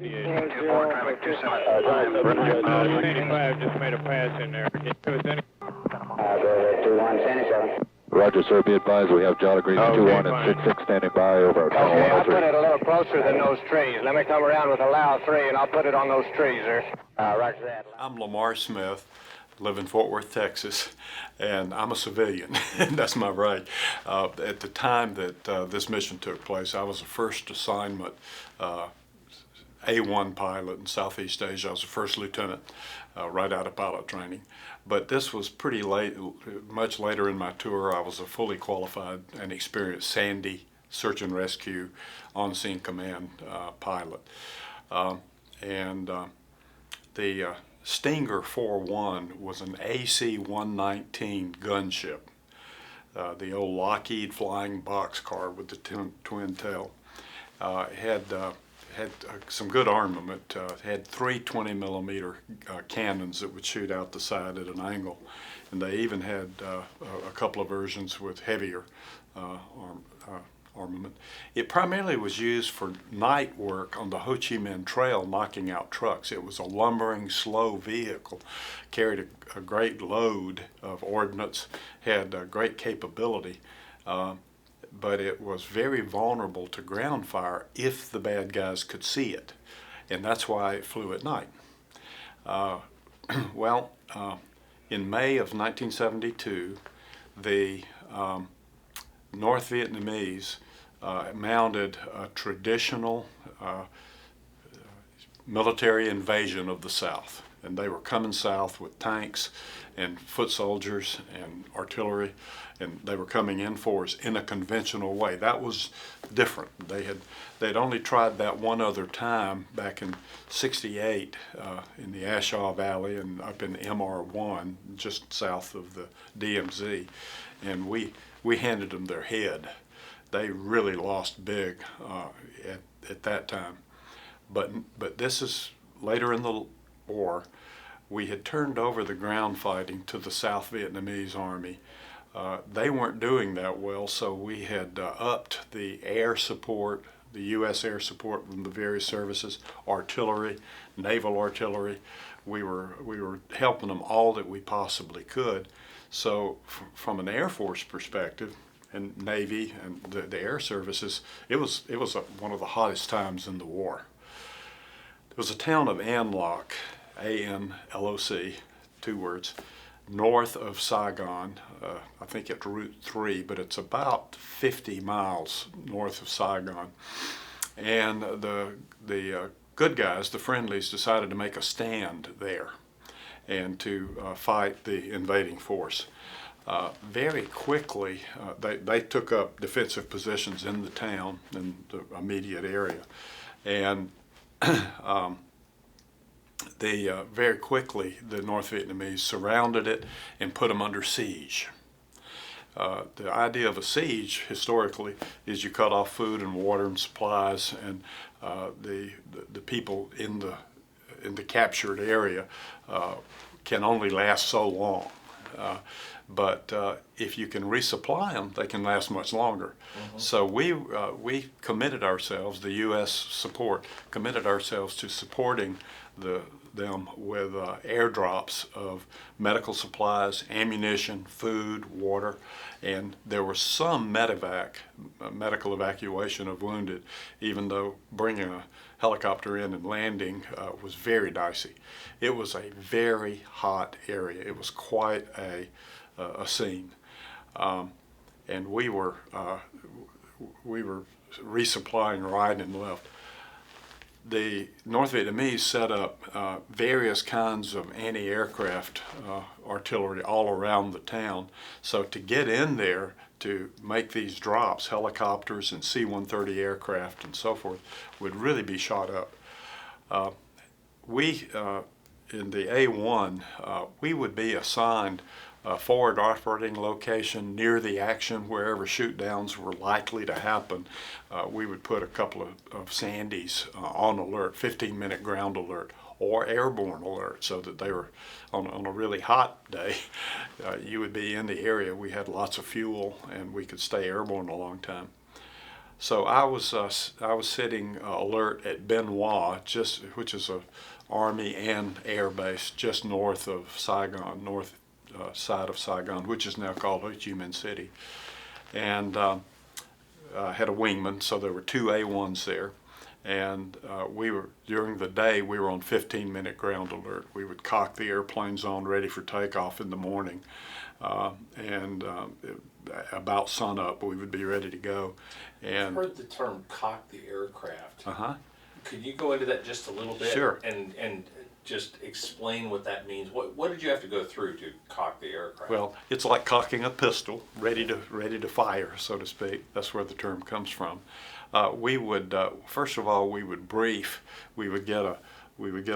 initiation. 24 traffic 85 just made a pass in there. If there was any... Go ahead, 21, 77. Roger, sir. Be advised we have Jolly Green 21 and 66 standing by over at Okay, I'll put it a little closer than those trees. Let me come around with a loud 3 and I'll put it on those trees there. Roger that. I'm Lamar Smith, live in Fort Worth, Texas, and I'm a civilian. That's my right. At the time that this mission took place, I was the first assignment A-1 pilot in Southeast Asia. I was the first lieutenant right out of pilot training. But this was pretty late, much later in my tour. I was a fully qualified and experienced Sandy search and rescue on-scene command pilot. The Stinger 4-1 was an AC-119 gunship, the old Lockheed flying boxcar with the twin tail. Had some good armament. Had 3 20-millimeter cannons that would shoot out the side at an angle, and they even had a couple of versions with heavier armament. It primarily was used for night work on the Ho Chi Minh Trail, knocking out trucks. It was a lumbering, slow vehicle, carried a great load of ordnance, had great capability. But it was very vulnerable to ground fire if the bad guys could see it, and that's why it flew at night. In May of 1972, the North Vietnamese mounted a traditional military invasion of the South, and they were coming south with tanks and foot soldiers and artillery, and they were coming in for us in a conventional way. That was different. They'd only tried that one other time back in '68 in the Ashaw Valley and up in MR1, just south of the DMZ, and we handed them their head. They really lost big at that time. But this is later in the war. We had turned over the ground fighting to the South Vietnamese Army. They weren't doing that well, so we had upped the air support, the U.S. air support from the various services, artillery, naval artillery. We were helping them all that we possibly could. So from an Air Force perspective, and Navy and the air services, it was one of the hottest times in the war. There was a town of An Lộc, A-N-L-O-C, 2 words, north of Saigon. I think it's Route 3, but it's about 50 miles north of Saigon. And the good guys, the friendlies, decided to make a stand there and to fight the invading force. Very quickly, they took up defensive positions in the town, in the immediate area. And very quickly, the North Vietnamese surrounded it and put them under siege. The idea of a siege, historically, is you cut off food and water and supplies, and the people in the captured area can only last so long. But if you can resupply them, they can last much longer. Mm-hmm. So we committed ourselves, the U.S. support, committed ourselves to supporting them with airdrops of medical supplies, ammunition, food, water, and there was some medical evacuation of wounded, even though bringing a helicopter in and landing was very dicey. It was a very hot area. It was quite a scene, and we were resupplying right and left. The North Vietnamese set up various kinds of anti-aircraft artillery all around the town. So to get in there to make these drops, helicopters and C-130 aircraft and so forth, would really be shot up. In the A-1, we would be assigned a forward operating location near the action, wherever shoot downs were likely to happen. We would put a couple of Sandys on alert, 15-minute ground alert or airborne alert, so that they were on a really hot day. You would be in the area. We had lots of fuel and we could stay airborne a long time. So I was sitting alert at Benoit, which is a Army and Air Base just north of Saigon, north side of Saigon, which is now called Ho Chi Minh City, and had a wingman, so there were 2 A-1s there. And during the day, we were on 15-minute ground alert. We would cock the airplanes on ready for takeoff in the morning. About sunup, we would be ready to go. And I've heard the term cock the aircraft. Uh-huh. Could you go into that just a little bit? Sure. And just explain what that means. What did you have to go through to cock the aircraft? Well, it's like cocking a pistol, ready to fire, so to speak. That's where the term comes from. We would first of all, we would brief. We would get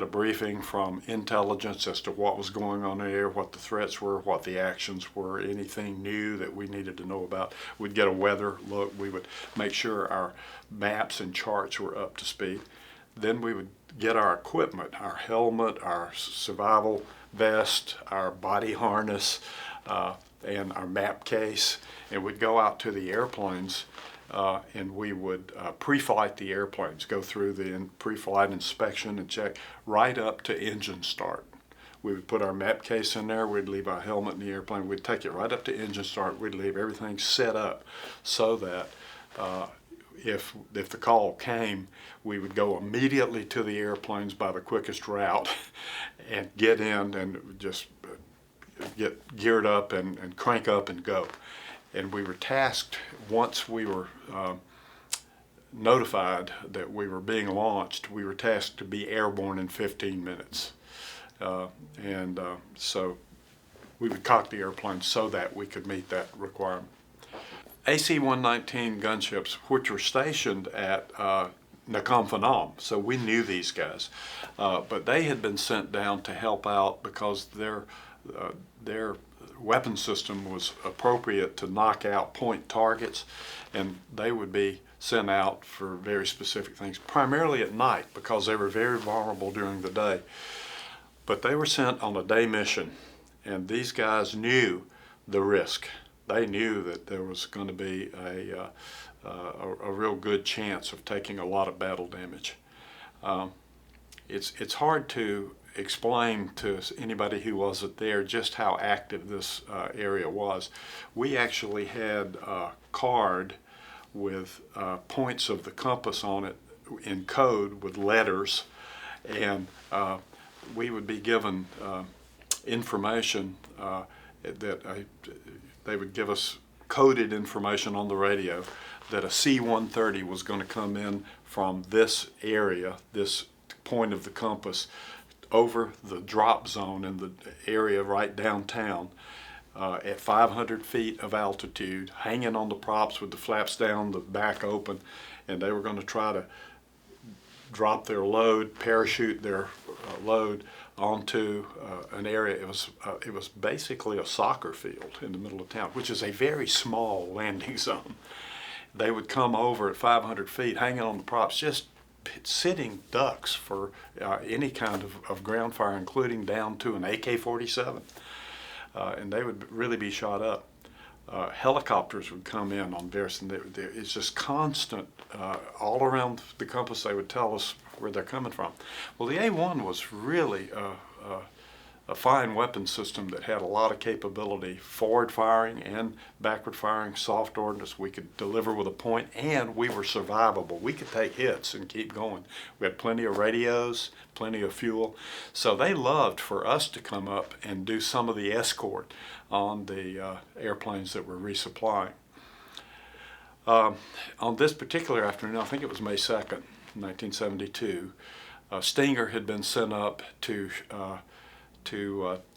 a briefing from intelligence as to what was going on there, what the threats were, what the actions were, anything new that we needed to know about. We'd get a weather look. We would make sure our maps and charts were up to speed. Then we would get our equipment, our helmet, our survival vest, our body harness, and our map case, and we'd go out to the airplanes and we would pre-flight the airplanes, go through the pre-flight inspection and check right up to engine start. We would put our map case in there, we'd leave our helmet in the airplane, we'd take it right up to engine start, we'd leave everything set up so that if the call came, we would go immediately to the airplanes by the quickest route and get in and just get geared up and crank up and go. And we were tasked, once we were notified that we were being launched, we were tasked to be airborne in 15 minutes. So we would cock the airplane so that we could meet that requirement. AC-119 gunships, which were stationed at Nakhon Phanom, so we knew these guys, but they had been sent down to help out because their weapon system was appropriate to knock out point targets, and they would be sent out for very specific things, primarily at night because they were very vulnerable during the day. But they were sent on a day mission, and these guys knew the risk. They knew that there was going to be a real good chance of taking a lot of battle damage. It's hard to explain to anybody who wasn't there just how active this area was. We actually had a card with points of the compass on it in code with letters, and we would be given information that they would give us coded information on the radio that a C-130 was going to come in from this area, this point of the compass, over the drop zone in the area right downtown at 500 feet of altitude, hanging on the props with the flaps down, the back open, and they were going to try to drop their load, parachute their load onto an area. It was basically a soccer field in the middle of town, which is a very small landing zone. They would come over at 500 feet, hanging on the props, just sitting ducks for any kind of ground fire, including down to an AK-47, and they would really be shot up. Helicopters would come in on various, and it's just constant all around the compass. They would tell us where they're coming from. Well, the A-1 was really a fine weapon system that had a lot of capability, forward firing and backward firing, soft ordnance. We could deliver with a point, and we were survivable. We could take hits and keep going. We had plenty of radios, plenty of fuel. So they loved for us to come up and do some of the escort on the airplanes that were resupplying. On this particular afternoon, I think it was May 2nd, 1972, Stinger had been sent up to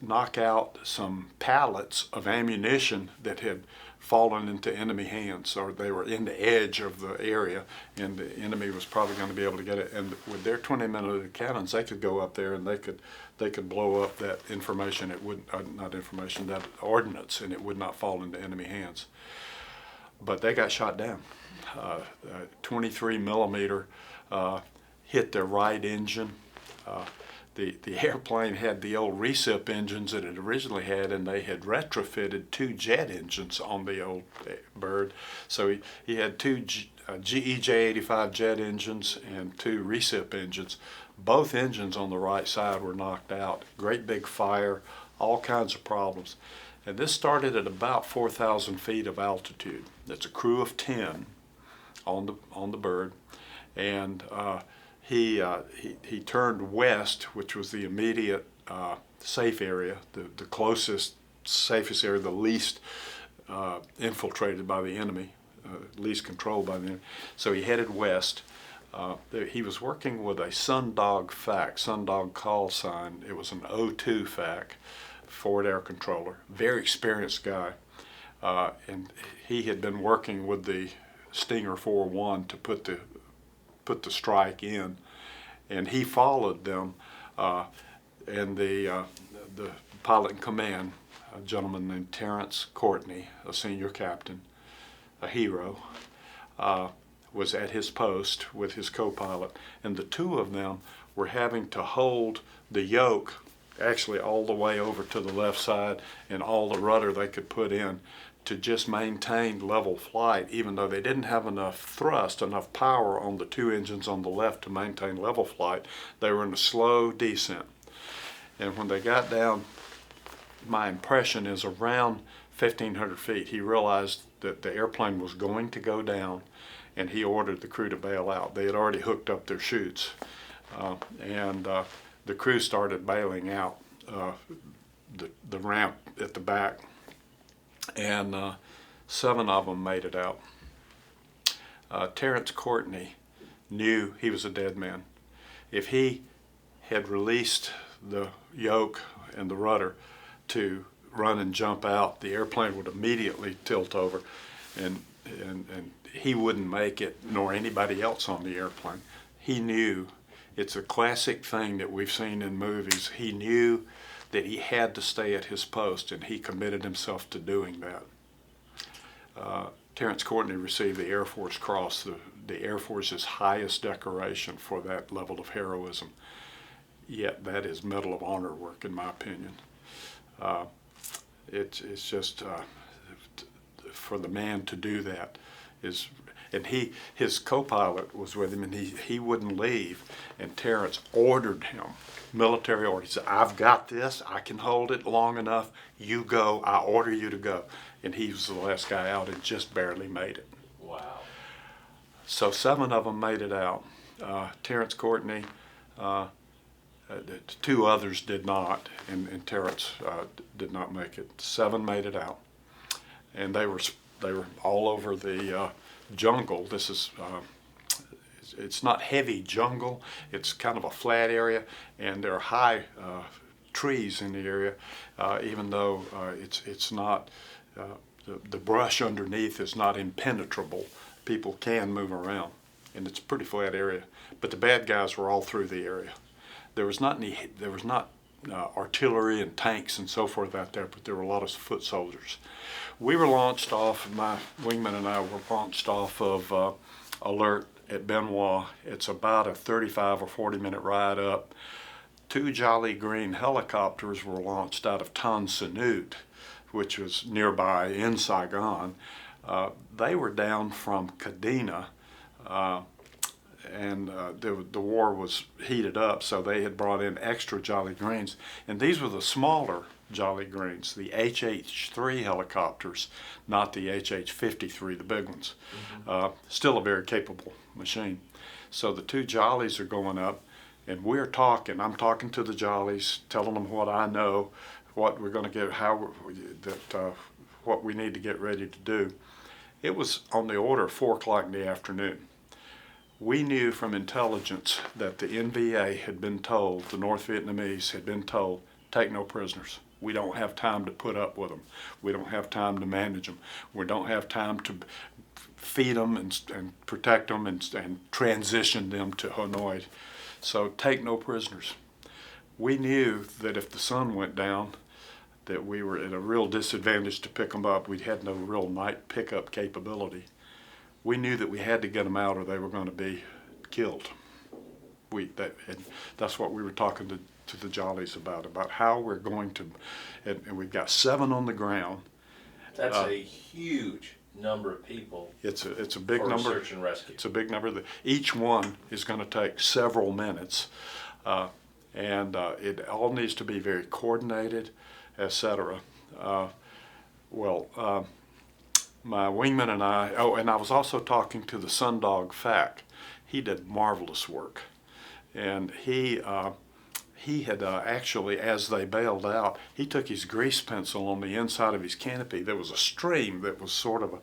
knock out some pallets of ammunition that had fallen into enemy hands, or they were in the edge of the area, and the enemy was probably going to be able to get it. And with their 20-minute cannons, they could go up there and they could blow up that information. It would not information, that ordnance, and it would not fall into enemy hands. But they got shot down. 23 millimeter hit their right engine. the airplane had the old recip engines that it originally had, and they had retrofitted 2 jet engines on the old bird. So he had 2 GE J85 jet engines and 2 recip engines. Both engines on the right side were knocked out. Great big fire, all kinds of problems. And this started at about 4,000 feet of altitude. It's a crew of 10 on the bird, and he turned west, which was the immediate safe area, the closest, safest area, the least infiltrated by the enemy, least controlled by the enemy. So he headed west. He was working with a Sundog FAC, Sundog call sign. It was an O2 FAC, forward air controller, very experienced guy. And he had been working with the Stinger 4-1 to put the strike in, and he followed them. And the pilot in command, a gentleman named Terrence Courtney, a senior captain, a hero, was at his post with his co-pilot, and the 2 of them were having to hold the yoke actually all the way over to the left side and all the rudder they could put in to just maintain level flight, even though they didn't have enough thrust, enough power on the 2 engines on the left to maintain level flight. They were in a slow descent. And when they got down, my impression is around 1,500 feet, he realized that the airplane was going to go down, and he ordered the crew to bail out. They had already hooked up their chutes, and the crew started bailing out the ramp at the back, and 7 of them made it out. Terrence Courtney knew he was a dead man. If he had released the yoke and the rudder to run and jump out, the airplane would immediately tilt over, and he wouldn't make it, nor anybody else on the airplane. He knew. It's a classic thing that we've seen in movies. He knew that he had to stay at his post, and he committed himself to doing that. Terrence Courtney received the Air Force Cross, the Air Force's highest decoration for that level of heroism. Yet that is Medal of Honor work, in my opinion. It's just for the man to do that is, and his co-pilot was with him, and he wouldn't leave, and Terrence ordered him, military order. He said, "I've got this, I can hold it long enough, you go, I order you to go." And he was the last guy out and just barely made it. Wow. So 7 of them made it out. Terrence Courtney, 2 others did not, and Terrence did not make it. 7 made it out, and they were all over the jungle. This is it's not heavy jungle. It's kind of a flat area, and there are high trees in the area, even though it's not the brush underneath is not impenetrable. People can move around, and it's a pretty flat area. But the bad guys were all through the area. There was not artillery and tanks and so forth out there, but there were a lot of foot soldiers. We were launched off, my wingman and I were launched off of Alert at Benoit. It's about a 35 or 40 minute ride up. 2 Jolly Green helicopters were launched out of Tan Son Nhut, which was nearby in Saigon. They were down from Kadena, and the war was heated up, so they had brought in extra Jolly Greens, and these were the smaller Jolly Greens, the HH-3 helicopters, not the HH-53, the big ones. Still a very capable machine. So the 2 Jollies are going up, and I'm talking to the Jollies, telling them what I know, what we're going to get, what we need to get ready to do. It was on the order of 4 o'clock in the afternoon. We knew from intelligence that the NVA had been told, the North Vietnamese had been told, take no prisoners. We don't have time to put up with them. We don't have time to manage them. We don't have time to feed them and protect them and transition them to Hanoi. So take no prisoners. We knew that if the sun went down, that we were at a real disadvantage to pick them up. We had no real night pickup capability. We knew that we had to get them out or they were going to be killed. and that's what we were talking to the Jollies about how we're going to, and we've got 7 on the ground. That's a huge number of people. It's a big for number. Search and rescue. It's a big number. Each one is going to take several minutes, and it all needs to be very coordinated, etc. My wingman and I. Oh, and I was also talking to the Sundog Fack. He did marvelous work, and he had actually, as they bailed out, he took his grease pencil on the inside of his canopy. There was a stream that was sort of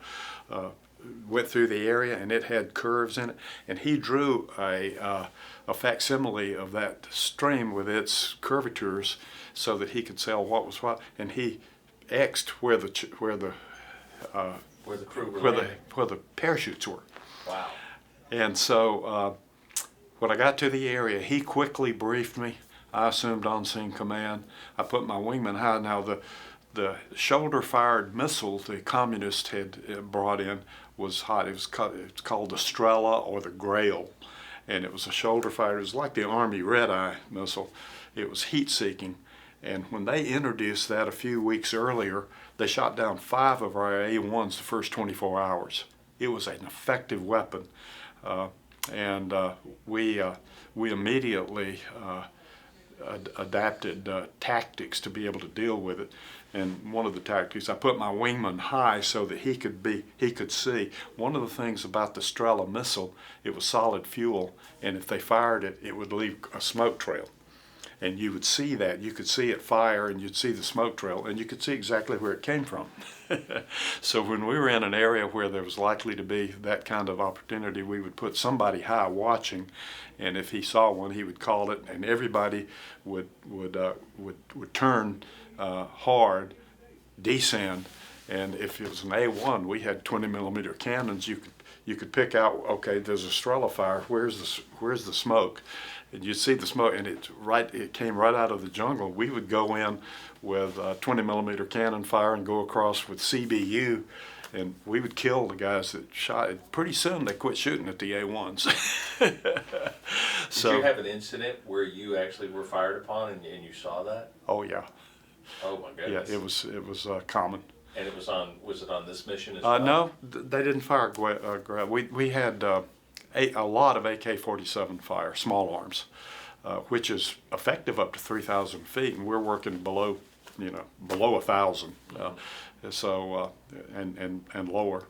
went through the area, and it had curves in it, and he drew a facsimile of that stream with its curvatures so that he could tell what was what, and he X'd where the crew were where the parachutes were. Wow. And so when I got to the area, he quickly briefed me. I assumed on-scene command. I put my wingman high. Now the shoulder-fired missile the communists had brought in was hot. It's called the Strela or the Grail, and it was a shoulder-fired. It was like the Army Red-Eye missile. It was heat-seeking, and when they introduced that a few weeks earlier, they shot down 5 of our A-1s the first 24 hours. It was an effective weapon, and we immediately adapted tactics to be able to deal with it. And one of the tactics, I put my wingman high so that he could see. One of the things about the Strela missile, it was solid fuel, and if they fired it, it would leave a smoke trail. And you would see that. You could see it fire, and you'd see the smoke trail, and you could see exactly where it came from. So when we were in an area where there was likely to be that kind of opportunity, we would put somebody high watching, and if he saw one, he would call it, and everybody would turn hard, descend, and if it was an A-1, we had 20-millimeter cannons. You could pick out, okay, there's a Strela fire. Where's the smoke? And you'd see the smoke, and it came right out of the jungle. We would go in with 20-millimeter cannon fire and go across with CBU, and we would kill the guys that shot it. Pretty soon they quit shooting at the A-1s. Did you have an incident where you actually were fired upon and you saw that? Oh yeah. Oh my goodness. Yeah, it was common. And was it on this mission as well? No, they didn't fire grab. We had a lot of AK-47 fire, small arms, which is effective up to 3,000 feet, and we're working below 1,000, and lower.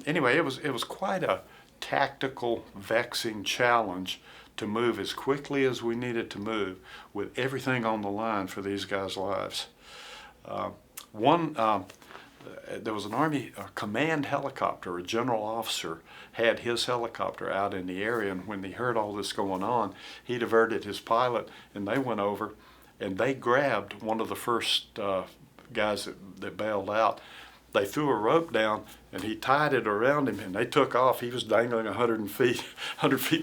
Anyway, it was quite a tactical, vexing challenge to move as quickly as we needed to move with everything on the line for these guys' lives. There was an Army command helicopter. A general officer had his helicopter out in the area, and when he heard all this going on, he diverted his pilot, and they went over, and they grabbed one of the first guys that bailed out. They threw a rope down, and he tied it around him, and they took off. He was dangling 100 feet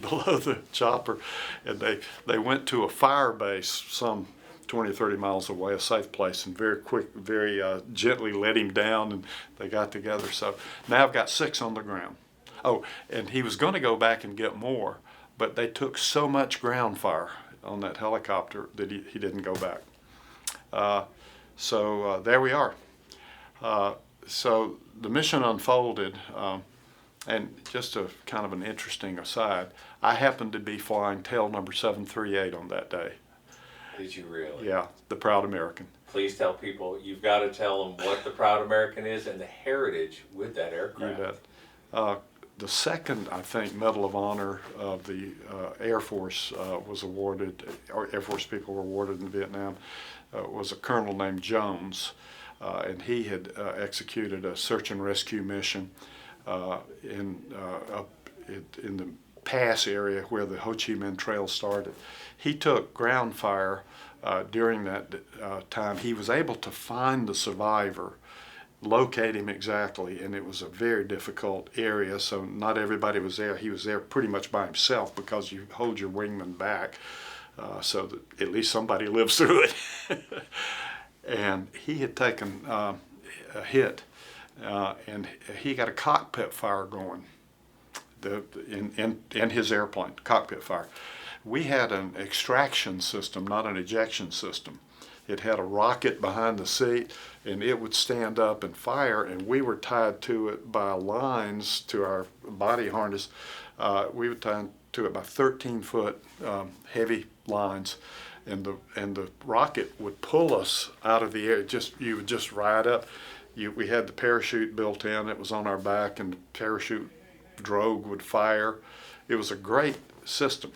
below the chopper, and they went to a fire base some 20 or 30 miles away, a safe place, and very gently let him down, and they got together. So now I've got 6 on the ground. Oh, and he was going to go back and get more, but they took so much ground fire on that helicopter that he didn't go back. So there we are. So the mission unfolded, and just a kind of an interesting aside, I happened to be flying tail number 738 on that day. Did you really? Yeah, the Proud American. Please tell people, you've got to tell them what the Proud American is and the heritage with that aircraft. You bet. The second, I think, Medal of Honor of the Air Force was awarded, or Air Force people were awarded in Vietnam, was a colonel named Jones, and he had executed a search and rescue mission in the pass area where the Ho Chi Minh Trail started. He took ground fire during that time. He was able to find the survivor, locate him exactly, and it was a very difficult area, so not everybody was there. He was there pretty much by himself because you hold your wingman back so that at least somebody lives through it. And he had taken a hit, and he got a cockpit fire going. in his airplane, cockpit fire. We had an extraction system, not an ejection system. It had a rocket behind the seat, and it would stand up and fire, and we were tied to it by lines to our body harness. We were tied to it by 13-foot heavy lines, and the rocket would pull us out of the air. You would just ride up. We had the parachute built in. It was on our back, and the parachute drogue would fire. It was a great system.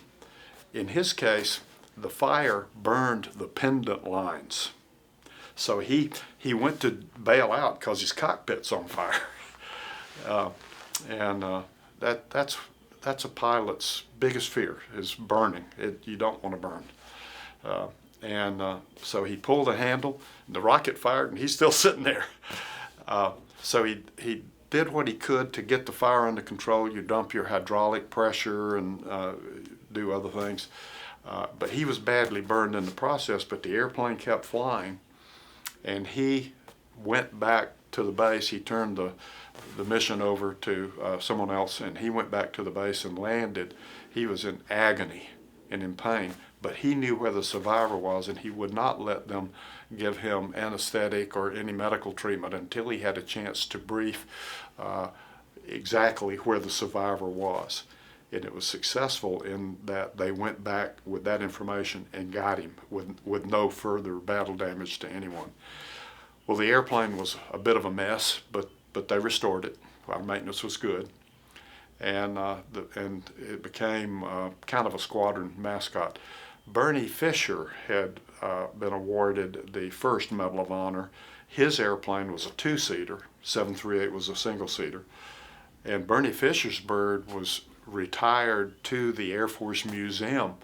In his case, the fire burned the pendant lines. So he went to bail out because his cockpit's on fire. That's a pilot's biggest fear, is burning. You don't want to burn. So he pulled the handle, and the rocket fired, and he's still sitting there. So he did what he could to get the fire under control. You dump your hydraulic pressure and do other things. But he was badly burned in the process, but the airplane kept flying, and he went back to the base. He turned the mission over to someone else, and he went back to the base and landed. He was in agony and in pain, but he knew where the survivor was, and he would not let them give him anesthetic or any medical treatment until he had a chance to brief exactly where the survivor was. And it was successful in that they went back with that information and got him with no further battle damage to anyone. Well, the airplane was a bit of a mess, but they restored it. Our maintenance was good, and it became kind of a squadron mascot. Bernie Fisher had been awarded the first Medal of Honor. His airplane was a two-seater. 738 was a single-seater, and Bernie Fisher's bird was retired to the Air Force Museum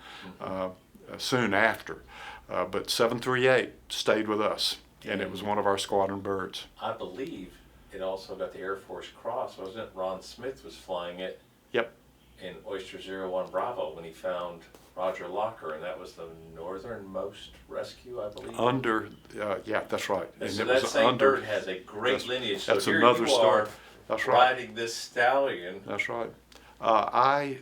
soon after. But 738 stayed with us, and it was one of our squadron birds. I believe it also got the Air Force Cross, wasn't it? Ron Smith was flying it. Yep. In Oyster 01 Bravo when he found Roger Locker, and that was the northernmost rescue, I believe. Yeah, that's right. And so that same bird has a great lineage. So that's here another you story. are That's right. riding this stallion. That's right. I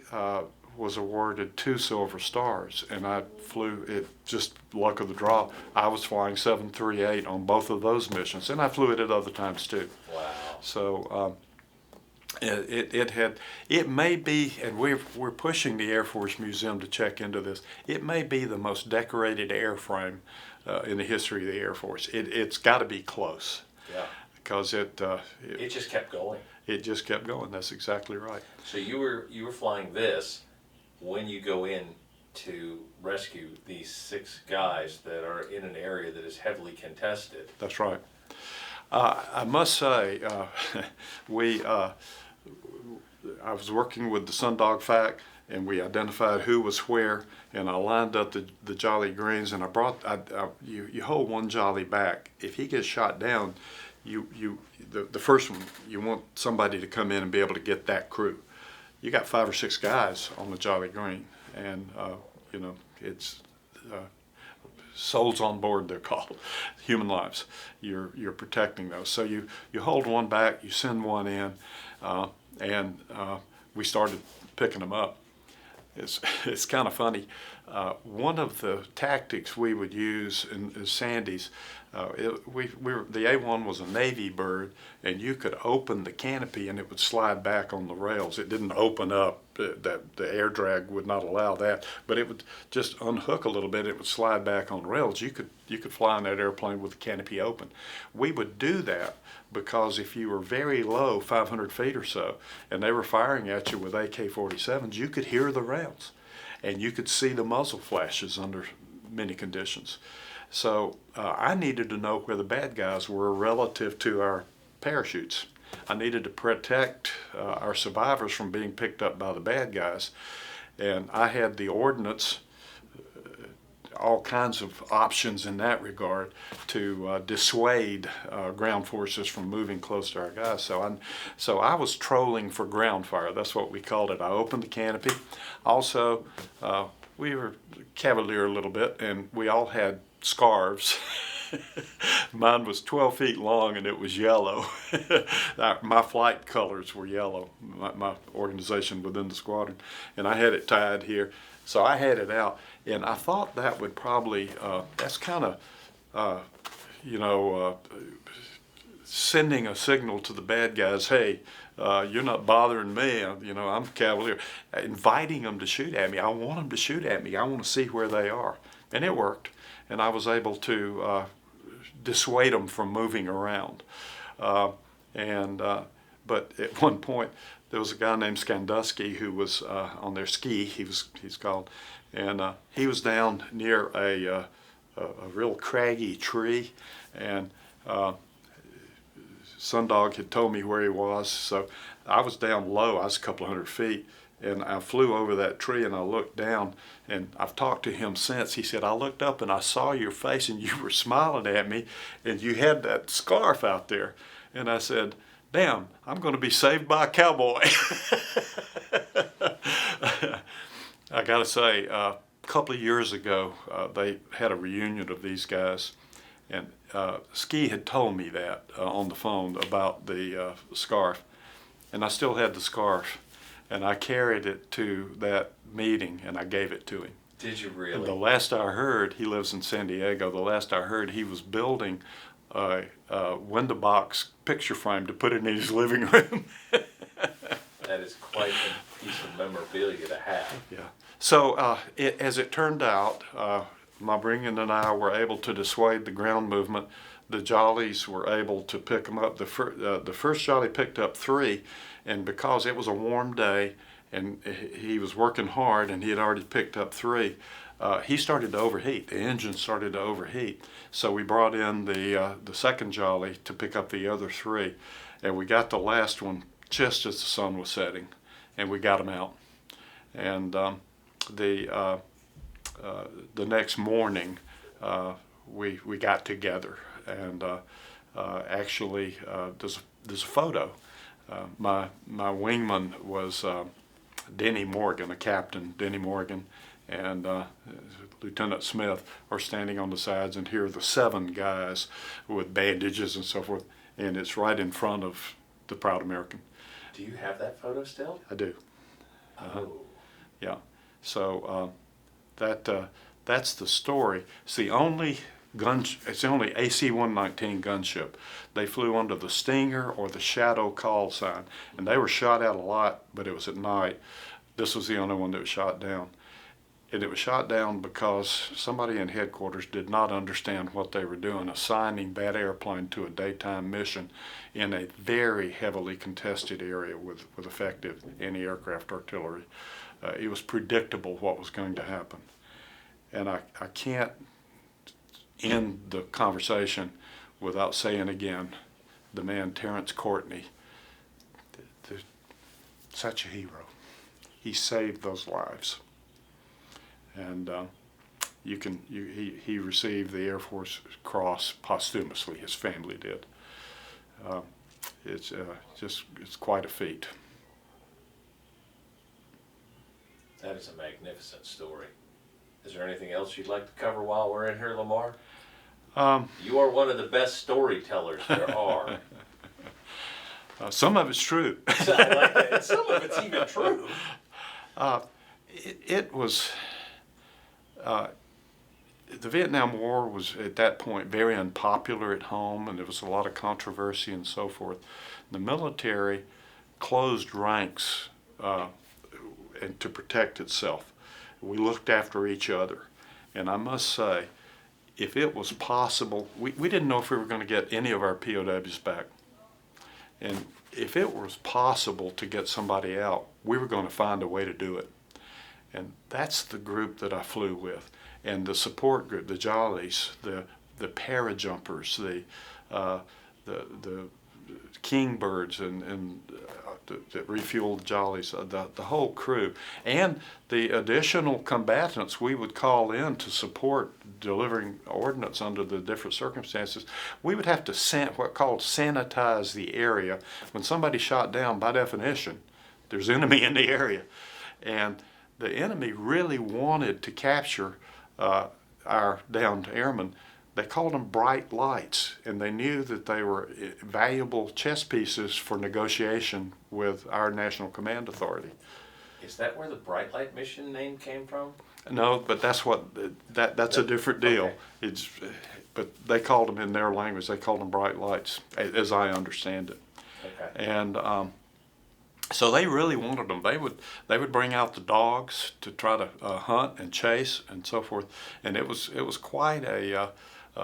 was awarded 2 Silver Stars, and I flew it, just luck of the draw. I was flying 738 on both of those missions, and I flew it at other times too. Wow. So it may be, and we're pushing the Air Force Museum to check into this. It may be the most decorated airframe in the history of the Air Force. It's got to be close. Yeah. Because it just kept going. It just kept going. That's exactly right. So you were flying this when you go in to rescue these 6 guys that are in an area that is heavily contested. That's right. I must say, I was working with the Sundog FAC, and we identified who was where, and I lined up the Jolly Greens, and you hold one Jolly back. If he gets shot down, the first one, you want somebody to come in and be able to get that crew. You got 5 or 6 guys on the Jolly Green, and it's souls on board, they're called, human lives. You're protecting those. So you hold one back, you send one in, and we started picking them up. It's kind of funny. One of the tactics we would use in Sandy's, the A-1 was a Navy bird, and you could open the canopy and it would slide back on the rails. It didn't open up, that the air drag would not allow that, but it would just unhook a little bit, it would slide back on rails. You could fly in that airplane with the canopy open. We would do that because if you were very low, 500 feet or so, and they were firing at you with AK-47s, you could hear the rounds, and you could see the muzzle flashes under many conditions. So I needed to know where the bad guys were relative to our parachutes. I needed to protect our survivors from being picked up by the bad guys. And I had the ordnance, all kinds of options in that regard to dissuade ground forces from moving close to our guys. So I was trolling for ground fire. That's what we called it. I opened the canopy. Also, we were cavalier a little bit, and we all had scarves Mine was 12 feet long and it was yellow. My flight colors were yellow, my organization within the squadron, and I had it tied here. So I had it out, and I thought that would probably, that's kind of, sending a signal to the bad guys, hey, you're not bothering me, I'm Cavalier. Inviting them to shoot at me. I want them to shoot at me. I want to see where they are. And it worked. And I was able to dissuade them from moving around. But at one point, there was a guy named Skandusky who was on their ski, he's called, and he was down near a real craggy tree, and Sundog had told me where he was, so I was down low. I was a couple of 100 feet, and I flew over that tree, and I looked down, and I've talked to him since. He said, I looked up and I saw your face, and you were smiling at me, and you had that scarf out there. And I said, damn, I'm going to be saved by a cowboy. I got to say, a couple of years ago, they had a reunion of these guys, and Ski had told me that on the phone about the scarf, and I still had the scarf, and I carried it to that meeting, and I gave it to him. Did you really? And the last I heard, he lives in San Diego, the last I heard he was building a window box picture frame to put in his living room. That is quite a piece of memorabilia to have. Yeah. So as it turned out, my Brigand and I were able to dissuade the ground movement. The Jollies were able to pick them up. The first Jolly picked up 3, and because it was a warm day and he was working hard and he had already picked up 3, he started to overheat. The engine started to overheat. So we brought in the second Jolly to pick up the other 3, and we got the last one just as the sun was setting, and we got him out. And the next morning, we got together, and actually there's a photo. My wingman was Denny Morgan, a captain, Denny Morgan, and Lieutenant Smith are standing on the sides, and here are the 7 guys with bandages and so forth, and it's right in front of the Proud American. Do you have that photo still? I do. Oh. Yeah. So that's the story. It's the only AC-119 gunship. They flew under the Stinger or the Shadow call sign, and they were shot at a lot, but it was at night. This was the only one that was shot down. And it was shot down because somebody in headquarters did not understand what they were doing, assigning that airplane to a daytime mission in a very heavily contested area with effective anti-aircraft artillery. It was predictable what was going to happen. And I can't end the conversation without saying again, the man Terrence Courtney, such a hero. He saved those lives. And he received the Air Force Cross posthumously. His family did. It's quite a feat. That is a magnificent story. Is there anything else you'd like to cover while we're in here, Lamar? You are one of the best storytellers there are. Some of it's true. I like that. And some of it's even true. It was. The Vietnam War was at that point very unpopular at home, and there was a lot of controversy and so forth. The military closed ranks and to protect itself. We looked after each other, and I must say, if it was possible, we didn't know if we were going to get any of our POWs back, and if it was possible to get somebody out, we were going to find a way to do it. And that's the group that I flew with, and the support group, the Jollies, the parajumpers, the Kingbirds, and the refueled Jollies, the whole crew, and the additional combatants we would call in to support delivering ordnance under the different circumstances. We would have to what's called sanitize the area. When somebody shot down, by definition, there's enemy in the area, and the enemy really wanted to capture our downed airmen they called them bright lights, and they knew that they were valuable chess pieces for negotiation with our National Command Authority. Is that where the Bright Light mission name came from? No, but that's a different deal. Okay. But they called them in their language. They called them bright lights, as I understand it. Okay. And so they really wanted them. They would bring out the dogs to try to hunt and chase and so forth. And it was quite a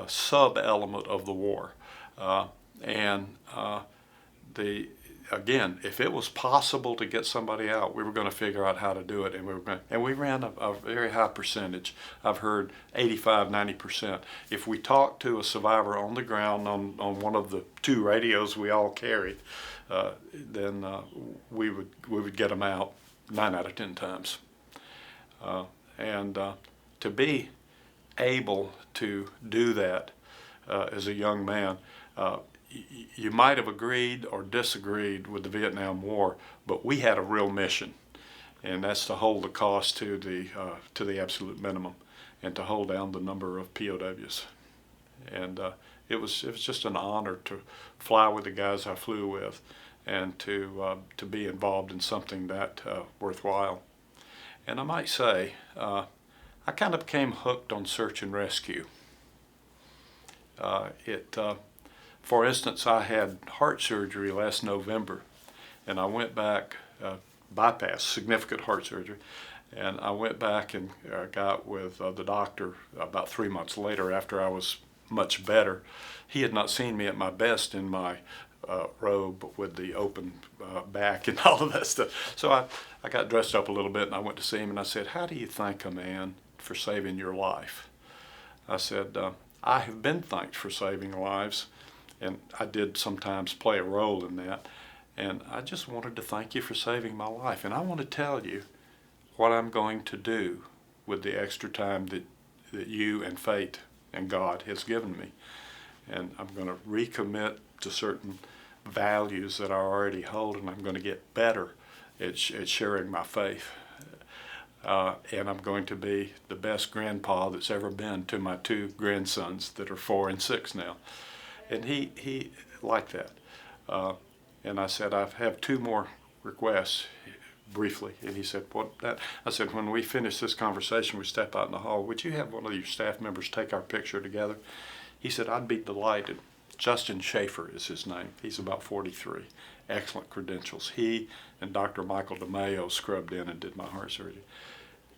sub element of the war. Again, if it was possible to get somebody out, we were going to figure out how to do it, and we ran a very high percentage. I've heard 85-90%. If we talked to a survivor on the ground on one of the 2 radios we all carried, then we would get them out 9 out of 10 times. To be able to do that as a young man. You might have agreed or disagreed with the Vietnam War, but we had a real mission, and that's to hold the cost to the absolute minimum, and to hold down the number of POWs. And it was just an honor to fly with the guys I flew with, and to be involved in something that worthwhile. And I might say, I kind of became hooked on search and rescue. For instance, I had heart surgery last November, and I went back, bypass, significant heart surgery, and I went back and got with the doctor about 3 months later after I was much better. He had not seen me at my best in my robe with the open back and all of that stuff. So I got dressed up a little bit, and I went to see him, and I said, "How do you thank a man for saving your life?" I said, "I have been thanked for saving lives, and I did sometimes play a role in that. And I just wanted to thank you for saving my life. And I want to tell you what I'm going to do with the extra time that you and fate and God has given me. And I'm going to recommit to certain values that I already hold, and I'm going to get better at sharing my faith. And I'm going to be the best grandpa that's ever been to my 2 grandsons that are 4 and 6 now." And he liked that. And I said, "I have 2 more requests," briefly. And he said, "What that?" I said, "When we finish this conversation, we step out in the hall, would you have one of your staff members take our picture together?" He said, "I'd be delighted." Justin Schaefer is his name. He's about 43. Excellent credentials. He and Dr. Michael DeMayo scrubbed in and did my heart surgery.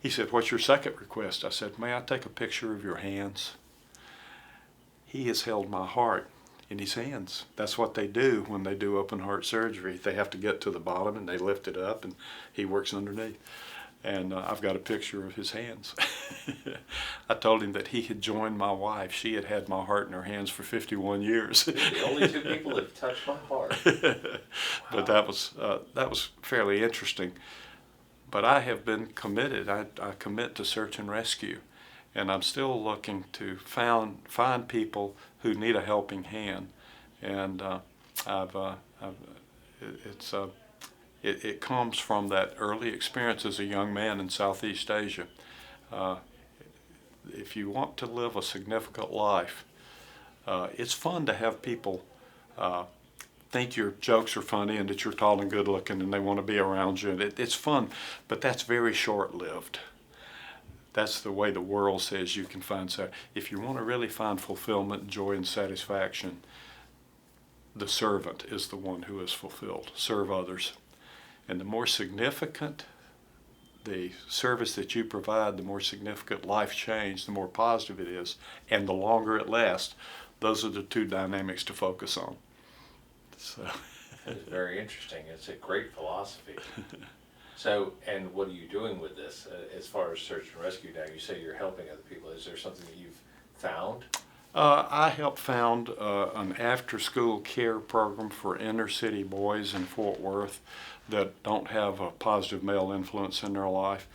He said, "What's your second request?" I said, "May I take a picture of your hands?" He has held my heart in his hands. That's what they do when they do open heart surgery. They have to get to the bottom, and they lift it up, and he works underneath. And I've got a picture of his hands. I told him that he had joined my wife. She had had my heart in her hands for 51 years. The only 2 people that touched my heart. But that was fairly interesting. But I have been committed. I commit to search and rescue. And I'm still looking to find people who need a helping hand, and it comes from that early experience as a young man in Southeast Asia. If you want to live a significant life, it's fun to have people think your jokes are funny and that you're tall and good looking and they want to be around you. And it's fun, but that's very short-lived. That's the way the world says you can find. If you want to really find fulfillment, joy, and satisfaction, the servant is the one who is fulfilled. Serve others. And the more significant the service that you provide, the more significant life change, the more positive it is, and the longer it lasts. Those are the 2 dynamics to focus on. So. It's very interesting. It's a great philosophy. So, and what are you doing with this as far as search and rescue now? You say you're helping other people. Is there something that you've found? I helped found an after-school care program for inner-city boys in Fort Worth that don't have a positive male influence in their life,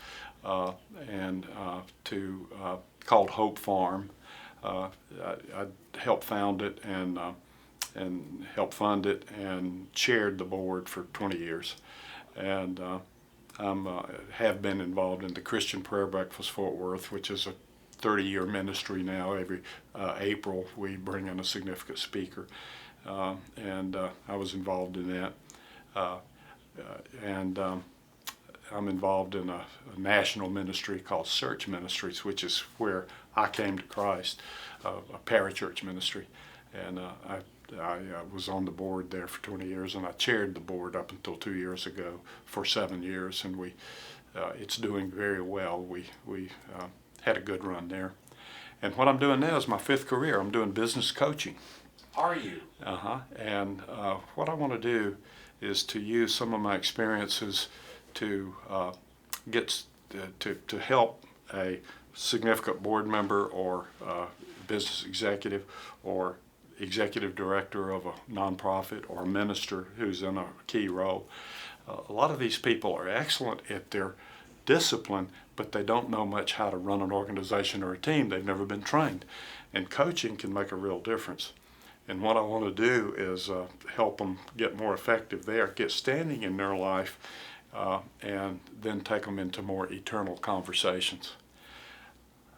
called Hope Farm. I helped found it and helped fund it and chaired the board for 20 years. And have been involved in the Christian Prayer Breakfast Fort Worth, which is a 30-year ministry now. Every April we bring in a significant speaker, and I was involved in that. I'm involved in a national ministry called Search Ministries, which is where I came to Christ, a parachurch ministry. And I was on the board there for 20 years, and I chaired the board up until 2 years ago for 7 years, and it's doing very well. We had a good run there. And what I'm doing now is my 5th career. I'm doing business coaching. Are you? And what I want to do is to use some of my experiences to to help a significant board member or business executive or executive director of a nonprofit or a minister who's in a key role. A lot of these people are excellent at their discipline, but they don't know much how to run an organization or a team. They've never been trained. And coaching can make a real difference. And what I want to do is help them get more effective there, get standing in their life, and then take them into more eternal conversations.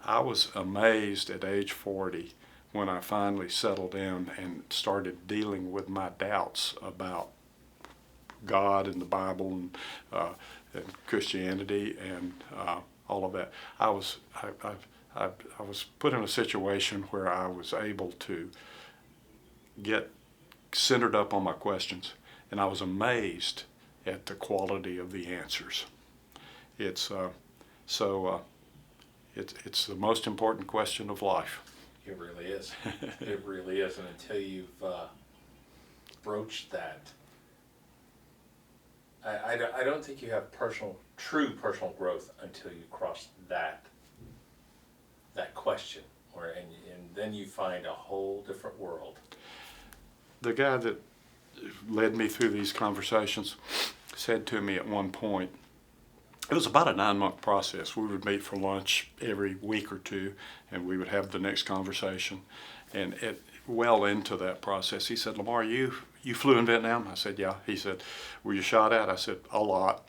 I was amazed at age 40 when I finally settled in and started dealing with my doubts about God and the Bible and Christianity and all of that. I was put in a situation where I was able to get centered up on my questions, and I was amazed at the quality of the answers. It's it's the most important question of life. It really is. It really is, and until you've broached that, I don't think you have true personal growth until you cross that question, and then you find a whole different world. The guy that led me through these conversations said to me at one point, it was about a 9-month process. We would meet for lunch every week or two, and we would have the next conversation. And well into that process, he said, "Lamar, you flew in Vietnam?" I said, "Yeah." He said, "Were you shot at?" I said, "A lot."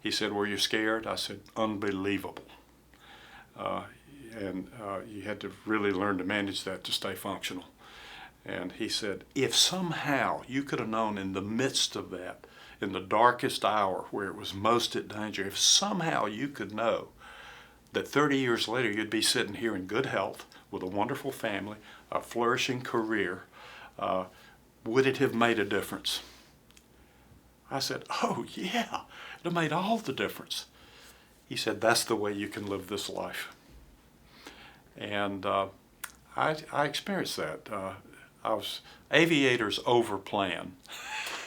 He said, "Were you scared?" I said, "Unbelievable." You had to really learn to manage that to stay functional. And he said, if somehow you could have known in the midst of that, in the darkest hour where it was most at danger, if somehow you could know that 30 years later you'd be sitting here in good health with a wonderful family, a flourishing career, would it have made a difference? I said, "Oh yeah, it have made all the difference." He said, "That's the way you can live this life." And I experienced that. Aviators overplan.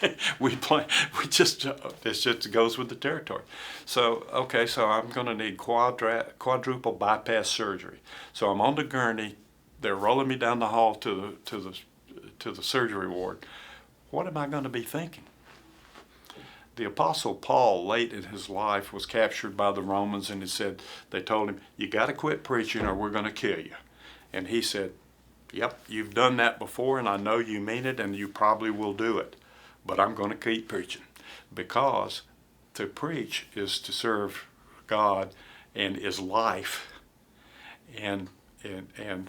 It just goes with the territory. So, okay, so I'm going to need quadruple bypass surgery. So I'm on the gurney. They're rolling me down the hall to the surgery ward. What am I going to be thinking? The Apostle Paul, late in his life, was captured by the Romans, and they told him, "You got to quit preaching or we're going to kill you." And he said, "Yep, you've done that before, and I know you mean it, and you probably will do it. But I'm going to keep preaching." Because to preach is to serve God and is life. And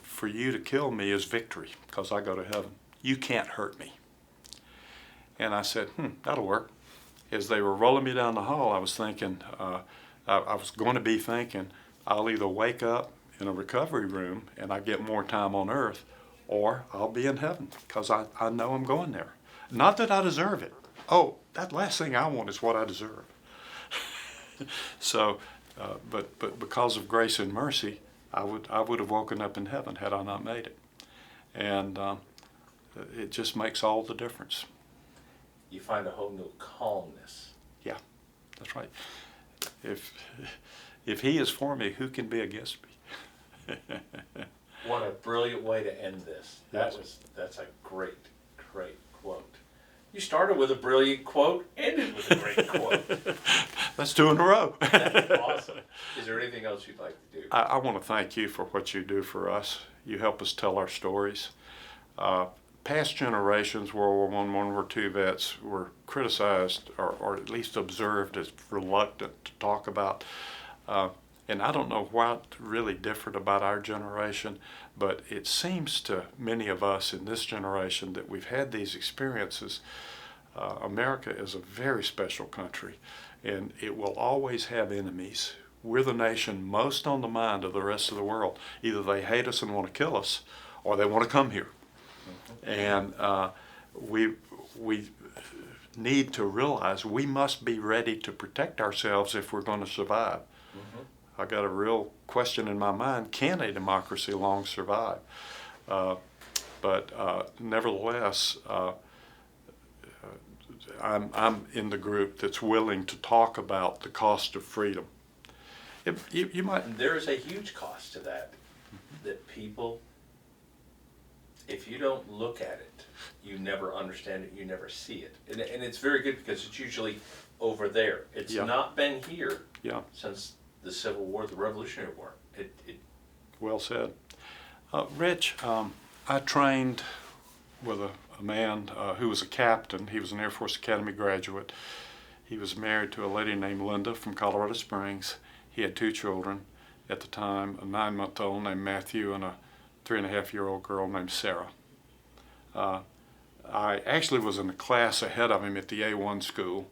for you to kill me is victory, because I go to heaven. You can't hurt me. And I said, that'll work. As they were rolling me down the hall, I was thinking, I was going to be thinking, I'll either wake up in a recovery room and I get more time on earth, or I'll be in heaven, because I know I'm going there. Not that I deserve it. Oh, that last thing I want is what I deserve. So, but because of grace and mercy, I would have woken up in heaven had I not made it. And it just makes all the difference. You find a whole new calmness. Yeah, that's right. If he is for me, who can be against me? What a brilliant way to end this. Yes. That's a great quote. You started with a brilliant quote, ended with a great quote. That's 2 in a row. That's awesome. Is there anything else you'd like to do? I want to thank you for what you do for us. You help us tell our stories. Past generations, World War I, World War II vets were criticized or at least observed as reluctant to talk about And I don't know what really different about our generation, but it seems to many of us in this generation that we've had these experiences. America is a very special country, and it will always have enemies. We're the nation most on the mind of the rest of the world. Either they hate us and want to kill us, or they want to come here. And we need to realize we must be ready to protect ourselves if we're going to survive. I got a real question in my mind: can a democracy long survive? But nevertheless, I'm in the group that's willing to talk about the cost of freedom. You might. There is a huge cost to that. That people, if you don't look at it, you never understand it. You never see it, and it's very good because it's usually over there. It's not been here since the Civil War, the Revolutionary War. Well said. Rich, I trained with a man who was a captain. He was an Air Force Academy graduate. He was married to a lady named Linda from Colorado Springs. He had 2 children at the time, a 9-month-old named Matthew and a 3.5-year-old girl named Sarah. I actually was in a class ahead of him at the A-1 school.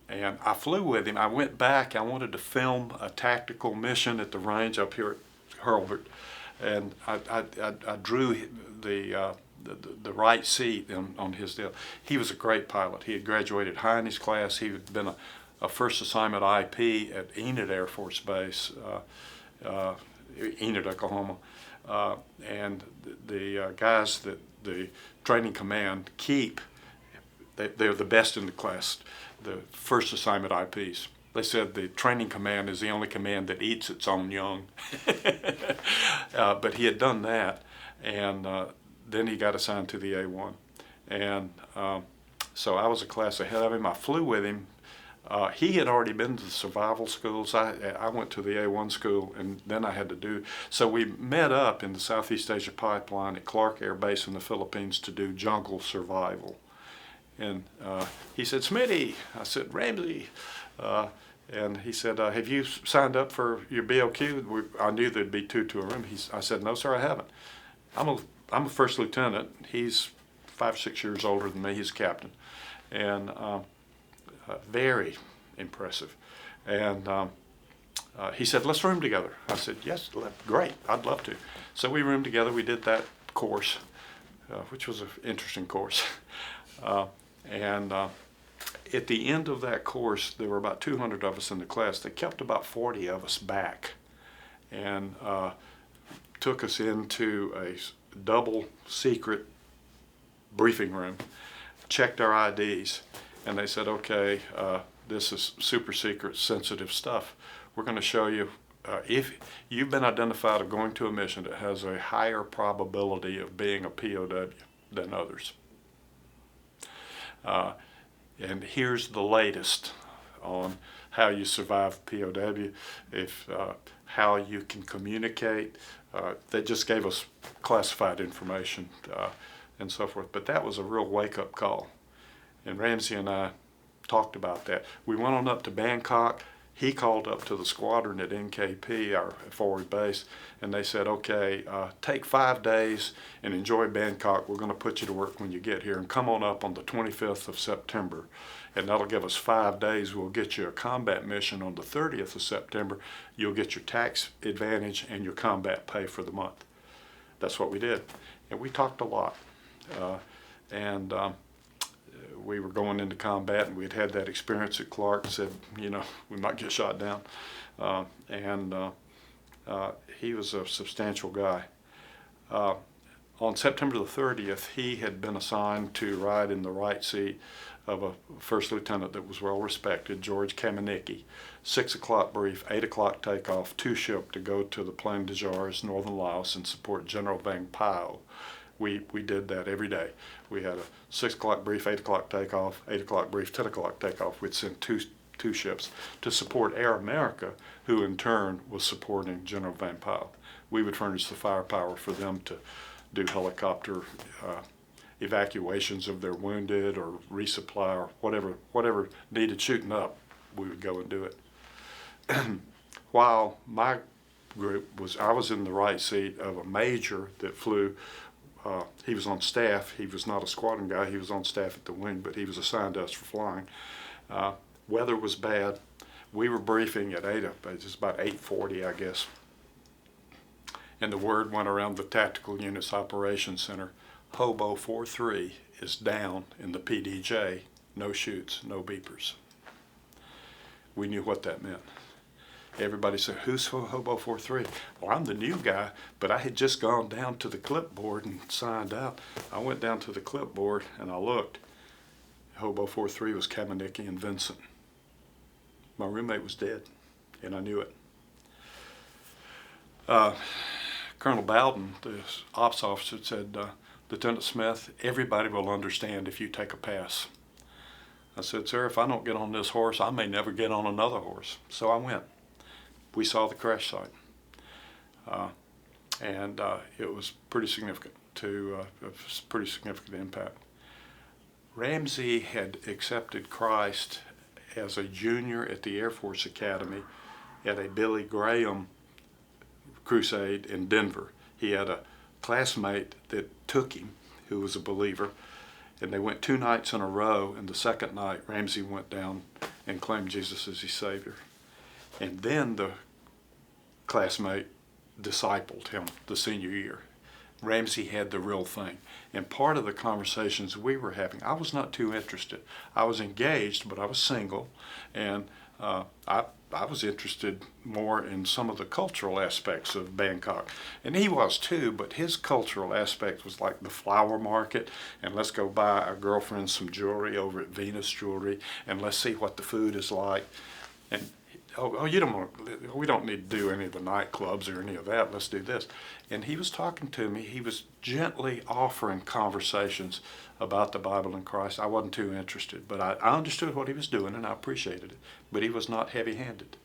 And I flew with him. I went back. I wanted to film a tactical mission at the range up here at Hurlburt, and I drew the right seat on his deal. He was a great pilot. He had graduated high in his class. He had been a first assignment IP at Enid Air Force Base, Enid, Oklahoma, and the guys that the training command keep, they're the best in the class. The first assignment IPs. They said the training command is the only command that eats its own young. But he had done that, and then he got assigned to the A-1. And so I was a class ahead of him. I flew with him. He had already been to the survival schools. I went to the A-1 school, and then I had to do. So we met up in the Southeast Asia Pipeline at Clark Air Base in the Philippines to do jungle survival. And he said, "Smitty." I said, "Ramsey." And he said, "Have you signed up for your BOQ?" I knew there'd be 2 to a room. I said, "No, sir, I haven't. I'm a first lieutenant. He's 5 or 6 years older than me. He's a captain." And very impressive. And he said, "Let's room together." I said, "Yes, great. I'd love to." So we roomed together. We did that course, which was an interesting course. And at the end of that course, there were about 200 of us in the class. They kept about 40 of us back and took us into a double secret briefing room, checked our IDs, and they said, "Okay, this is super secret, sensitive stuff. We're going to show you if you've been identified of going to a mission that has a higher probability of being a POW than others. And here's the latest on how you survive POW, how you can communicate." They just gave us classified information and so forth. But that was a real wake-up call. And Ramsey and I talked about that. We went on up to Bangkok. He called up to the squadron at NKP, our forward base, and they said, "Okay, take 5 days and enjoy Bangkok. We're going to put you to work when you get here, and come on up on the 25th of September, and that'll give us 5 days. We'll get you a combat mission on the 30th of September. You'll get your tax advantage and your combat pay for the month." That's what we did, and we talked a lot. We were going into combat, and we'd had that experience at Clark. Said, we might get shot down, he was a substantial guy. On September the 30th, he had been assigned to ride in the right seat of a first lieutenant that was well respected, George Kamenicki. 6 o'clock brief, 8 o'clock takeoff, 2 ship to go to the Plaine de Jars, northern Laos, and support General Vang Pao. We did that every day. We had a 6 o'clock brief, 8 o'clock takeoff, 8 o'clock brief, 10 o'clock takeoff. We'd send two ships to support Air America, who in turn was supporting General Vang Pao. We would furnish the firepower for them to do helicopter evacuations of their wounded or resupply or whatever needed shooting up. We would go and do it. while my group I was in the right seat of a major that flew. He was on staff. He was not a squadron guy. He was on staff at the wing, but he was assigned to us for flying. Weather was bad. We were briefing at just about 8:40, I guess. And the word went around the Tactical Units Operations Center, Hobo 43 is down in the PDJ, no shoots, no beepers. We knew what that meant. Everybody said, who's Hobo 43? Well, I'm the new guy, but I had just gone down to the clipboard and signed out. I went down to the clipboard and I looked. Hobo 43 was Kamenicki and Vincent. My roommate was dead, and I knew it. Colonel Bowden, the ops officer, said, Lieutenant Smith, everybody will understand if you take a pass. I said, sir, if I don't get on this horse, I may never get on another horse. So I went. We saw the crash site. And it was pretty significant pretty significant impact. Ramsey had accepted Christ as a junior at the Air Force Academy at a Billy Graham crusade in Denver. He had a classmate that took him who was a believer, and they went 2 nights in a row, and the second night Ramsey went down and claimed Jesus as his Savior. And then the classmate discipled him the senior year. Ramsey had the real thing. And part of the conversations we were having, I was not too interested. I was engaged, but I was single, and I was interested more in some of the cultural aspects of Bangkok. And he was too, but his cultural aspect was like the flower market, and let's go buy our girlfriend some jewelry over at Venus Jewelry, and let's see what the food is like. And we don't need to do any of the nightclubs or any of that, let's do this. And he was talking to me, he was gently offering conversations about the Bible and Christ. I wasn't too interested, but I understood what he was doing and I appreciated it, but he was not heavy-handed.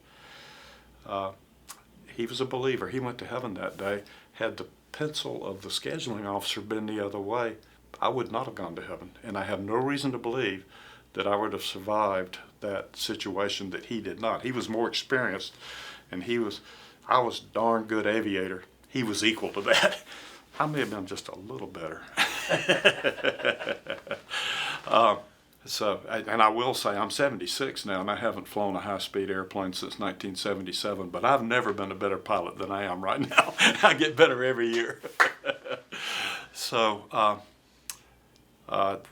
He was a believer. He went to heaven that day. Had the pencil of the scheduling officer been the other way, I would not have gone to heaven, and I have no reason to believe that I would have survived that situation that he did not. He was more experienced, and I was a darn good aviator. He was equal to that. I may have been just a little better. And I will say I'm 76 now, and I haven't flown a high-speed airplane since 1977, but I've never been a better pilot than I am right now. I get better every year. So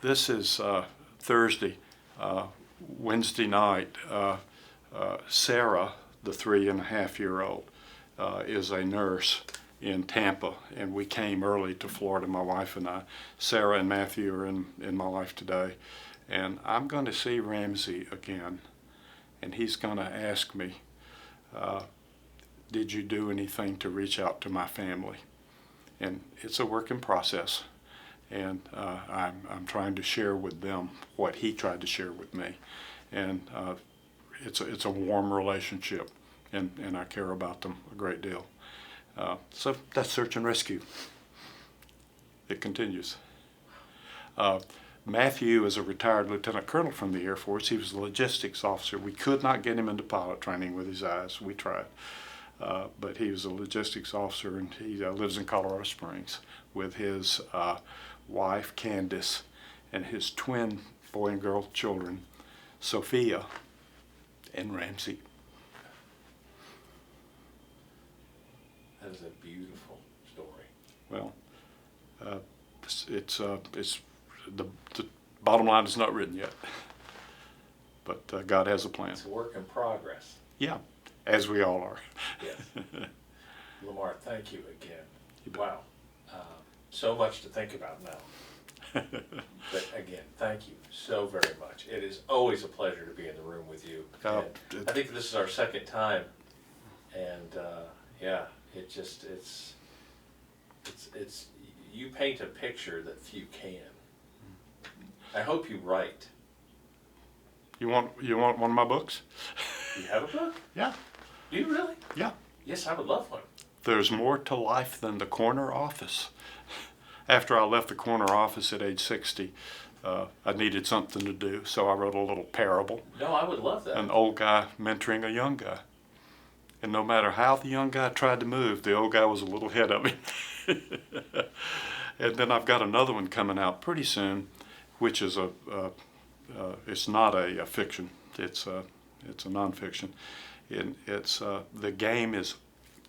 this is Thursday. Wednesday night, Sarah, the 3.5-year-old, is a nurse in Tampa, and we came early to Florida, my wife and I. Sarah and Matthew are in my life today, and I'm going to see Ramsey again, and he's going to ask me, did you do anything to reach out to my family? And it's a work in process. And I'm trying to share with them what he tried to share with me, and it's a warm relationship, and I care about them a great deal. So that's search and rescue. It continues. Matthew is a retired lieutenant colonel from the Air Force. He was a logistics officer. We could not get him into pilot training with his eyes. We tried. But he was a logistics officer, and he lives in Colorado Springs with his wife, Candace, and his twin boy and girl children, Sophia and Ramsey. That is a beautiful story. Well, it's the bottom line is not written yet, but God has a plan. It's a work in progress. Yeah, as we all are. Yes. Lamar, thank you again. Wow. So much to think about now. But again, thank you so very much. It is always a pleasure to be in the room with you. I think this is our second time, and yeah, it's you paint a picture that few can. I hope you write. You want one of my books? You have a book? Yeah. Do you really? Yeah. Yes, I would love one. There's more to life than the corner office. After I left the corner office at age 60, I needed something to do, so I wrote a little parable. No, I would love that. An old guy mentoring a young guy. And no matter how the young guy tried to move, the old guy was a little ahead of him. And then I've got another one coming out pretty soon, which is it's not a fiction. It's a nonfiction. It's the game is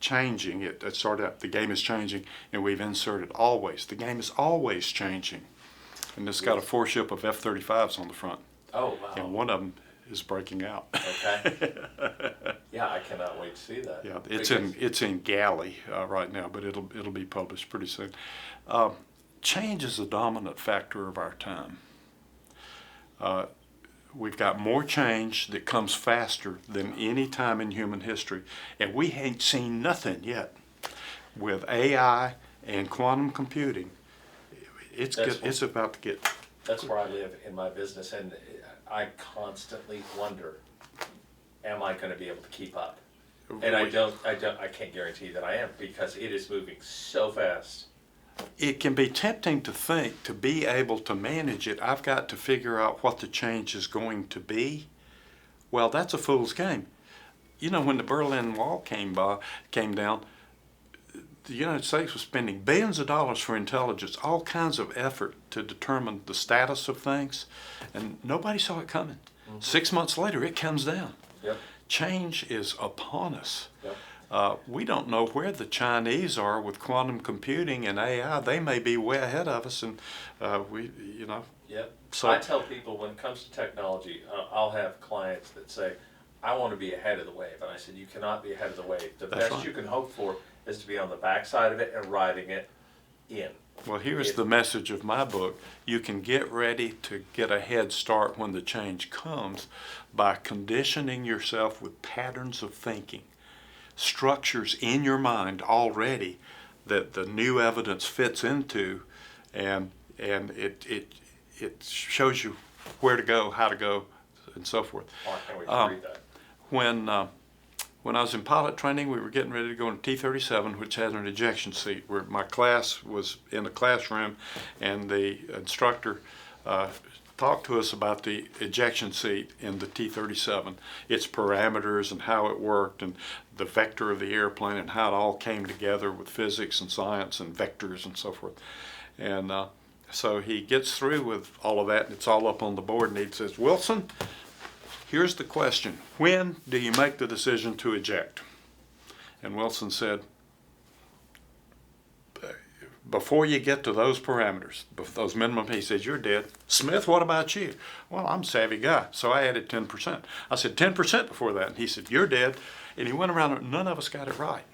changing. It started out, the game is changing, and we've inserted always. The game is always changing. And it's got a 4-ship of F-35s on the front. Oh, wow. And one of them is breaking out. Okay. Yeah, I cannot wait to see that. Yeah, it's in galley right now, but it'll be published pretty soon. Change is the dominant factor of our time. We've got more change that comes faster than any time in human history, and we ain't seen nothing yet. With AI and quantum computing, it's about to get. That's where I live in my business, and I constantly wonder, am I going to be able to keep up? And I can't guarantee that I am, because it is moving so fast. It can be tempting to think, to be able to manage it, I've got to figure out what the change is going to be. Well, that's a fool's game. You know, when the Berlin Wall came down, the United States was spending billions of dollars for intelligence, all kinds of effort to determine the status of things, and nobody saw it coming. 6 months later, it comes down. Yep. Change is upon us. Yep. We don't know where the Chinese are with quantum computing and AI. They may be way ahead of us, and Yep. So I tell people, when it comes to technology, I'll have clients that say, I want to be ahead of the wave. And I said, you cannot be ahead of the wave. The That's best right. you can hope for is to be on the backside of it and riding it in. Well, here's the message of my book. You can get ready to get a head start when the change comes by conditioning yourself with patterns of thinking, structures in your mind already that the new evidence fits into, and it shows you where to go, how to go, and so forth. Oh, I can't wait to read that. When I was in pilot training, we were getting ready to go in T-37, which has an ejection seat, where my class was in the classroom, and the instructor talked to us about the ejection seat in the T-37, its parameters and how it worked, and the vector of the airplane, and how it all came together with physics and science and vectors and so forth. And so he gets through with all of that, and it's all up on the board, and he says, Wilson, here's the question. When do you make the decision to eject? And Wilson said, before you get to those parameters, those minimum, he says, you're dead. Smith, what about you? Well, I'm a savvy guy, so I added 10%. I said, 10% before that. And he said, you're dead. And he went around, and none of us got it right.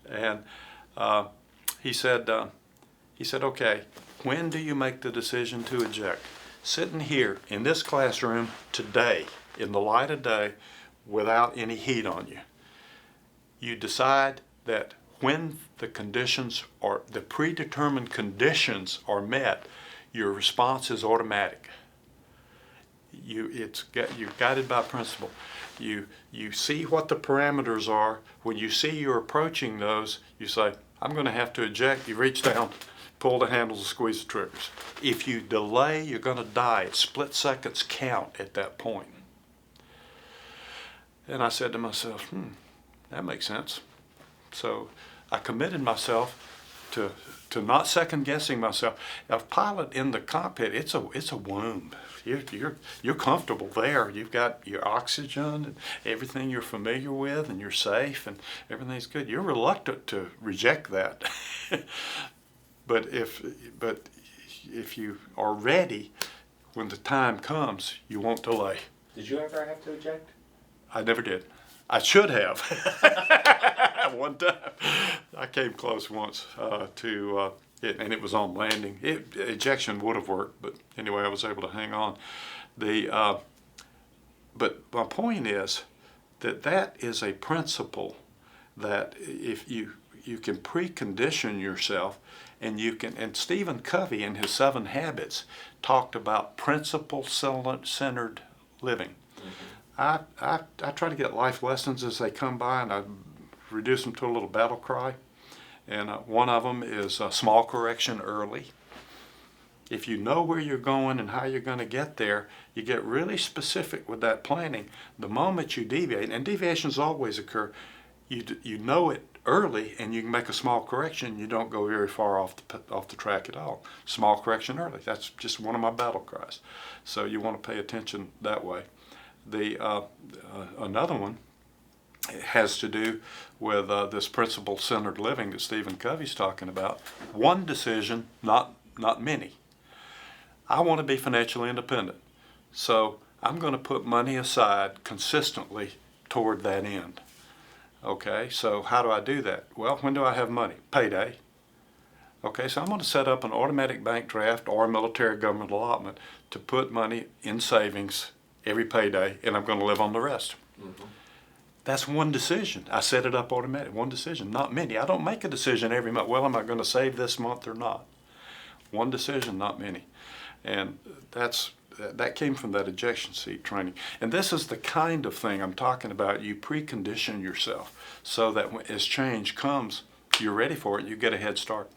And he said, okay, when do you make the decision to eject? Sitting here in this classroom today, in the light of day, without any heat on you. You decide that when the conditions are, the predetermined conditions are met, your response is automatic. You're guided by principle. You see what the parameters are. When you see you're approaching those, you say, I'm going to have to eject. You reach down, pull the handles, and squeeze the triggers. If you delay, you're going to die. Split seconds count at that point. And I said to myself, that makes sense. So I committed myself to not second guessing myself. A pilot in the cockpit, it's a womb. You're comfortable there. You've got your oxygen and everything you're familiar with, and you're safe, and everything's good. You're reluctant to reject that. But if you are ready, when the time comes, you won't delay. Did you ever have to eject? I never did. I should have. One time. I came close once to it, and it was on landing. Ejection would have worked, but anyway, I was able to hang on. But my point is that is a principle that if you can precondition yourself, and you can, and Stephen Covey in his 7 Habits talked about principle-centered living. I try to get life lessons as they come by, and I reduce them to a little battle cry. And one of them is small correction early. if you know where you're going and how you're going to get there, you get really specific with that planning. The moment you deviate, and deviations always occur, you know it early and you can make a small correction. You don't go very far off the track at all. Small correction early. That's just one of my battle cries. So you want to pay attention that way. Another one has to do with this principle-centered living that Stephen Covey's talking about. One decision, not many. I want to be financially independent, so I'm going to put money aside consistently toward that end. Okay, so how do I do that? Well, when do I have money? Payday. Okay, so I'm going to set up an automatic bank draft or a military government allotment to put money in savings every payday, and I'm going to live on the rest. Mm-hmm. That's one decision. I set it up automatic, one decision, not many. I don't make a decision every month. Well, am I going to save this month or not? One decision, not many. And that came from that ejection seat training. And this is the kind of thing I'm talking about. You precondition yourself so that as change comes, you're ready for it and you get a head start.